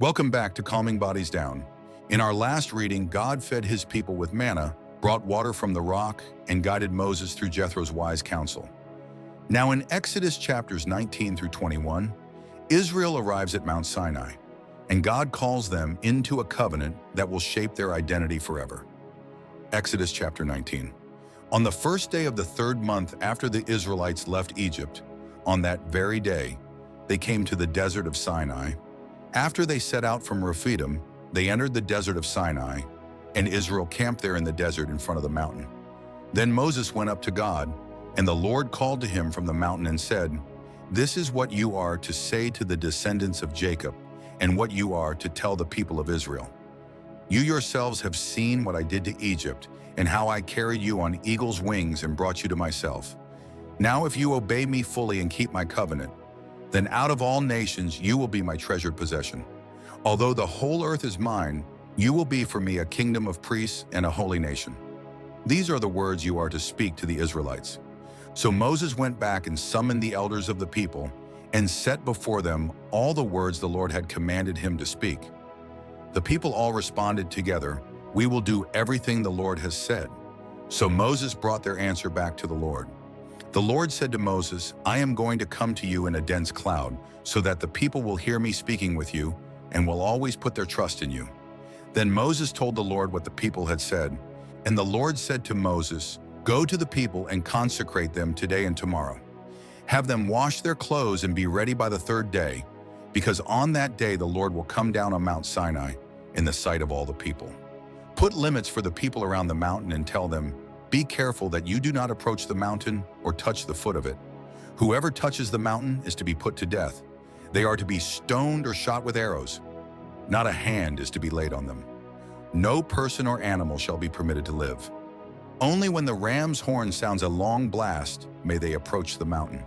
Welcome back to Calming Bodies Down. In our last reading, God fed his people with manna, brought water from the rock, and guided Moses through Jethro's wise counsel. Now in Exodus chapters 19 through 21, Israel arrives at Mount Sinai, and God calls them into a covenant that will shape their identity forever. Exodus chapter 19. On the first day of the third month after the Israelites left Egypt, on that very day, they came to the desert of Sinai. After they set out from Rephidim, they entered the desert of Sinai, and Israel camped there in the desert in front of the mountain. Then Moses went up to God, and the Lord called to him from the mountain and said, "This is what you are to say to the descendants of Jacob, and what you are to tell the people of Israel. You yourselves have seen what I did to Egypt, and how I carried you on eagle's wings and brought you to myself. Now if you obey me fully and keep my covenant, then out of all nations you will be my treasured possession. Although the whole earth is mine, you will be for me a kingdom of priests and a holy nation. These are the words you are to speak to the Israelites." So Moses went back and summoned the elders of the people and set before them all the words the Lord had commanded him to speak. The people all responded together, "We will do everything the Lord has said." So Moses brought their answer back to the Lord. The Lord said to Moses, "I am going to come to you in a dense cloud, so that the people will hear me speaking with you and will always put their trust in you." Then Moses told the Lord what the people had said, and the Lord said to Moses, "Go to the people and consecrate them today and tomorrow. Have them wash their clothes and be ready by the third day, because on that day the Lord will come down on Mount Sinai in the sight of all the people. Put limits for the people around the mountain and tell them, 'Be careful that you do not approach the mountain or touch the foot of it. Whoever touches the mountain is to be put to death. They are to be stoned or shot with arrows. Not a hand is to be laid on them. No person or animal shall be permitted to live. Only when the ram's horn sounds a long blast may they approach the mountain.'"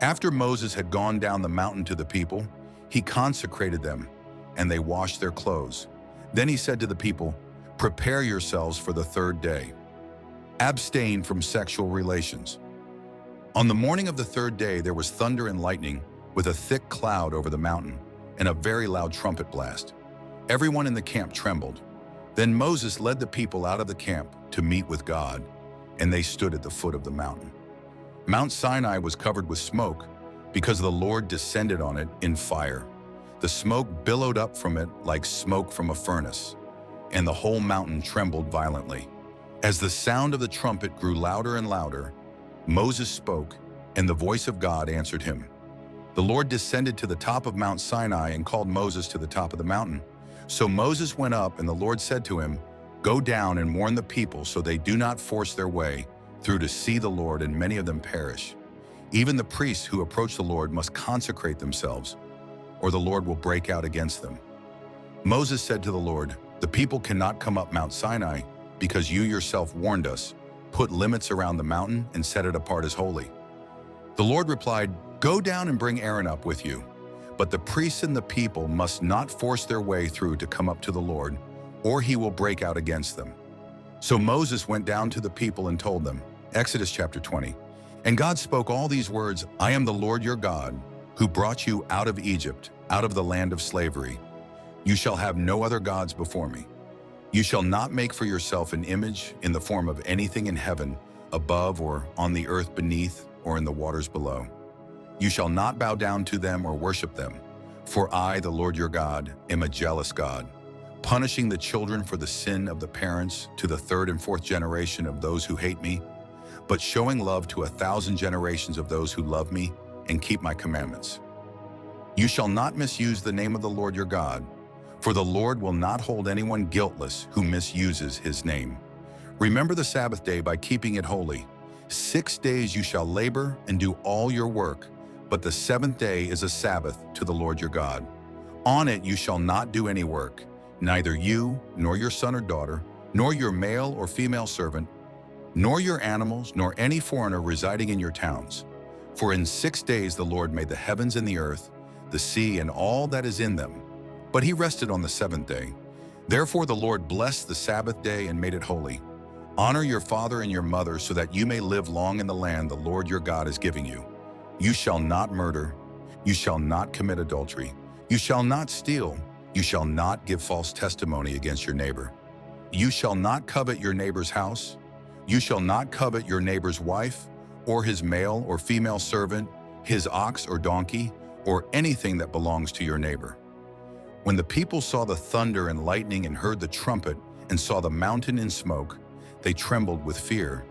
After Moses had gone down the mountain to the people, he consecrated them, and they washed their clothes. Then he said to the people, "Prepare yourselves for the third day. Abstain from sexual relations." On the morning of the third day there was thunder and lightning, with a thick cloud over the mountain, and a very loud trumpet blast. Everyone in the camp trembled. Then Moses led the people out of the camp to meet with God, and they stood at the foot of the mountain. Mount Sinai was covered with smoke, because the Lord descended on it in fire. The smoke billowed up from it like smoke from a furnace, and the whole mountain trembled violently. As the sound of the trumpet grew louder and louder, Moses spoke, and the voice of God answered him. The Lord descended to the top of Mount Sinai and called Moses to the top of the mountain. So Moses went up, and the Lord said to him, "Go down and warn the people so they do not force their way through to see the Lord, and many of them perish. Even the priests who approach the Lord must consecrate themselves, or the Lord will break out against them." Moses said to the Lord, "The people cannot come up Mount Sinai, because you yourself warned us. Put limits around the mountain and set it apart as holy." The Lord replied, "Go down and bring Aaron up with you. But the priests and the people must not force their way through to come up to the Lord, or he will break out against them." So Moses went down to the people and told them, Exodus chapter 20. And God spoke all these words, "I am the Lord your God, who brought you out of Egypt, out of the land of slavery. You shall have no other gods before me. You shall not make for yourself an image in the form of anything in heaven, above or on the earth beneath or in the waters below. You shall not bow down to them or worship them. For I, the Lord your God, am a jealous God, punishing the children for the sin of the parents to the third and fourth generation of those who hate me, but showing love to 1,000 generations of those who love me and keep my commandments. You shall not misuse the name of the Lord your God, for the Lord will not hold anyone guiltless who misuses his name. Remember the Sabbath day by keeping it holy. 6 days you shall labor and do all your work, but the seventh day is a Sabbath to the Lord your God. On it you shall not do any work, neither you, nor your son or daughter, nor your male or female servant, nor your animals, nor any foreigner residing in your towns. For in 6 days the Lord made the heavens and the earth, the sea and all that is in them. But he rested on the seventh day. Therefore the Lord blessed the Sabbath day and made it holy. Honor your father and your mother, so that you may live long in the land the Lord your God is giving you. You shall not murder. You shall not commit adultery. You shall not steal. You shall not give false testimony against your neighbor. You shall not covet your neighbor's house. You shall not covet your neighbor's wife, or his male or female servant, his ox or donkey, or anything that belongs to your neighbor. When the people saw the thunder and lightning and heard the trumpet and saw the mountain in smoke, they trembled with fear.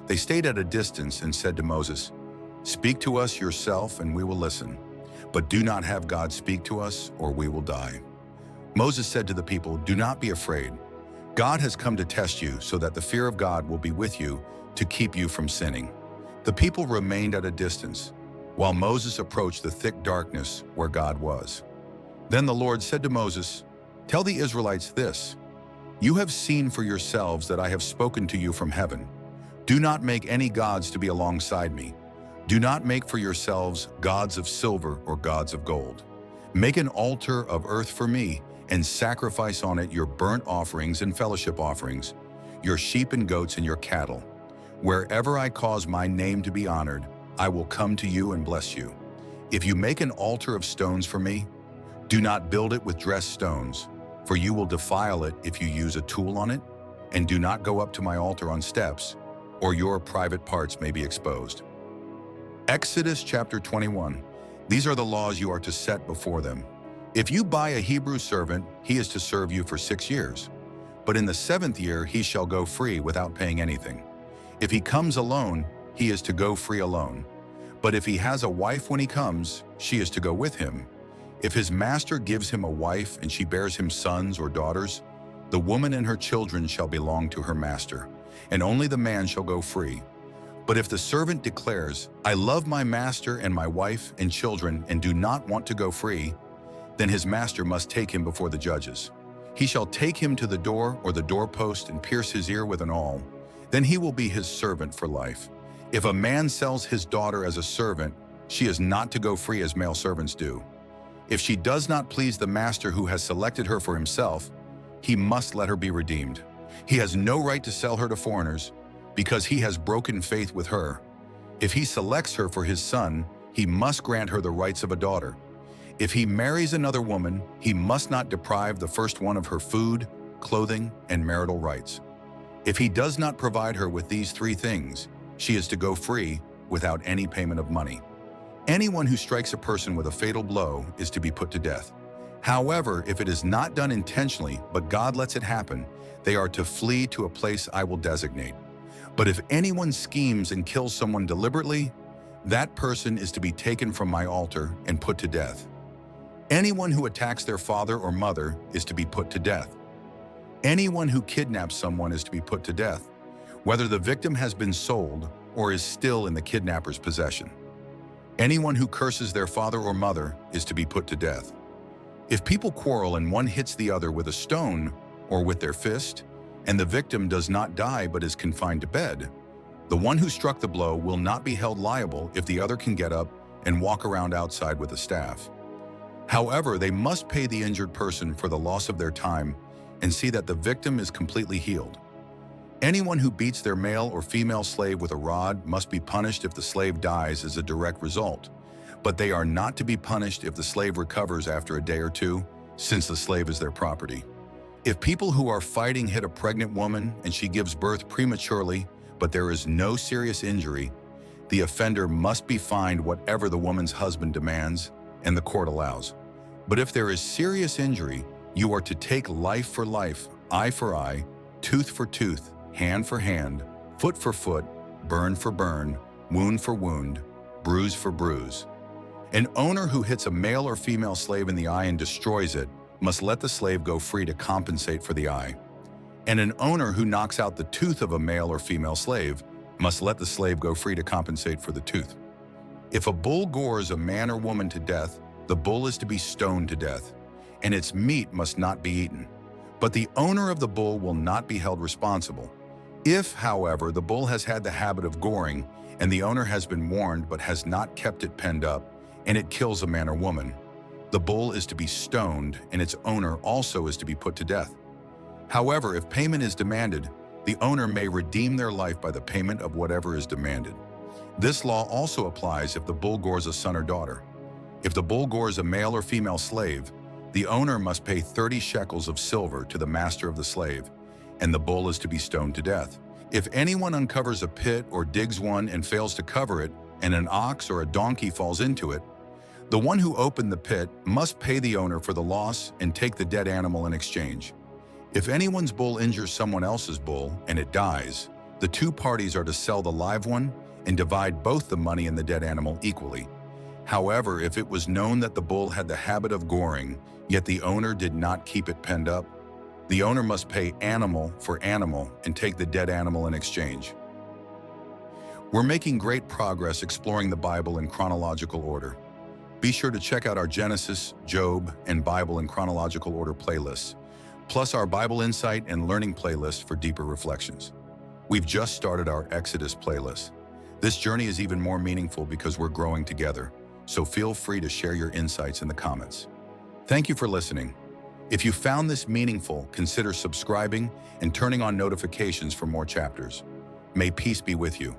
They stayed at a distance and said to Moses, "Speak to us yourself and we will listen, but do not have God speak to us or we will die." Moses said to the people, "Do not be afraid. God has come to test you so that the fear of God will be with you to keep you from sinning." The people remained at a distance, while Moses approached the thick darkness where God was. Then the Lord said to Moses, "Tell the Israelites this: You have seen for yourselves that I have spoken to you from heaven. Do not make any gods to be alongside me. Do not make for yourselves gods of silver or gods of gold. Make an altar of earth for me and sacrifice on it your burnt offerings and fellowship offerings, your sheep and goats and your cattle. Wherever I cause my name to be honored, I will come to you and bless you. If you make an altar of stones for me, do not build it with dressed stones, for you will defile it if you use a tool on it, and do not go up to my altar on steps, or your private parts may be exposed." Exodus chapter 21. These are the laws you are to set before them. If you buy a Hebrew servant, he is to serve you for 6 years. But in the 7th year he shall go free without paying anything. If he comes alone, he is to go free alone. But if he has a wife when he comes, she is to go with him. If his master gives him a wife and she bears him sons or daughters, the woman and her children shall belong to her master, and only the man shall go free. But if the servant declares, "I love my master and my wife and children and do not want to go free," then his master must take him before the judges. He shall take him to the door or the doorpost and pierce his ear with an awl. Then he will be his servant for life. If a man sells his daughter as a servant, she is not to go free as male servants do. If she does not please the master who has selected her for himself, he must let her be redeemed. He has no right to sell her to foreigners, because he has broken faith with her. If he selects her for his son, he must grant her the rights of a daughter. If he marries another woman, he must not deprive the first one of her food, clothing, and marital rights. If he does not provide her with these 3 things, she is to go free without any payment of money. Anyone who strikes a person with a fatal blow is to be put to death. However, if it is not done intentionally, but God lets it happen, they are to flee to a place I will designate. But if anyone schemes and kills someone deliberately, that person is to be taken from my altar and put to death. Anyone who attacks their father or mother is to be put to death. Anyone who kidnaps someone is to be put to death, whether the victim has been sold or is still in the kidnapper's possession. Anyone who curses their father or mother is to be put to death. If people quarrel and one hits the other with a stone or with their fist, and the victim does not die but is confined to bed, the one who struck the blow will not be held liable if the other can get up and walk around outside with a staff. However, they must pay the injured person for the loss of their time and see that the victim is completely healed. Anyone who beats their male or female slave with a rod must be punished if the slave dies as a direct result, but they are not to be punished if the slave recovers after a day or 2, since the slave is their property. If people who are fighting hit a pregnant woman and she gives birth prematurely, but there is no serious injury, the offender must be fined whatever the woman's husband demands and the court allows. But if there is serious injury, you are to take life for life, eye for eye, tooth for tooth, hand for hand, foot for foot, burn for burn, wound for wound, bruise for bruise. An owner who hits a male or female slave in the eye and destroys it must let the slave go free to compensate for the eye. And an owner who knocks out the tooth of a male or female slave must let the slave go free to compensate for the tooth. If a bull gores a man or woman to death, the bull is to be stoned to death, and its meat must not be eaten. But the owner of the bull will not be held responsible. If, however, the bull has had the habit of goring, and the owner has been warned but has not kept it penned up, and it kills a man or woman, the bull is to be stoned, and its owner also is to be put to death. However, if payment is demanded, the owner may redeem their life by the payment of whatever is demanded. This law also applies if the bull gores a son or daughter. If the bull gores a male or female slave, The owner must pay 30 shekels of silver to the master of the slave, and the bull is to be stoned to death. If anyone uncovers a pit or digs one and fails to cover it, and an ox or a donkey falls into it, the one who opened the pit must pay the owner for the loss and take the dead animal in exchange. If anyone's bull injures someone else's bull and it dies, the two parties are to sell the live one and divide both the money and the dead animal equally. However, if it was known that the bull had the habit of goring, yet the owner did not keep it penned up, the owner must pay animal for animal and take the dead animal in exchange. We're making great progress exploring the Bible in chronological order. Be sure to check out our Genesis, Job, and Bible in chronological order playlists, plus our Bible Insight and Learning playlist for deeper reflections. We've just started our Exodus playlist. This journey is even more meaningful because we're growing together, so feel free to share your insights in the comments. Thank you for listening. If you found this meaningful, consider subscribing and turning on notifications for more chapters. May peace be with you.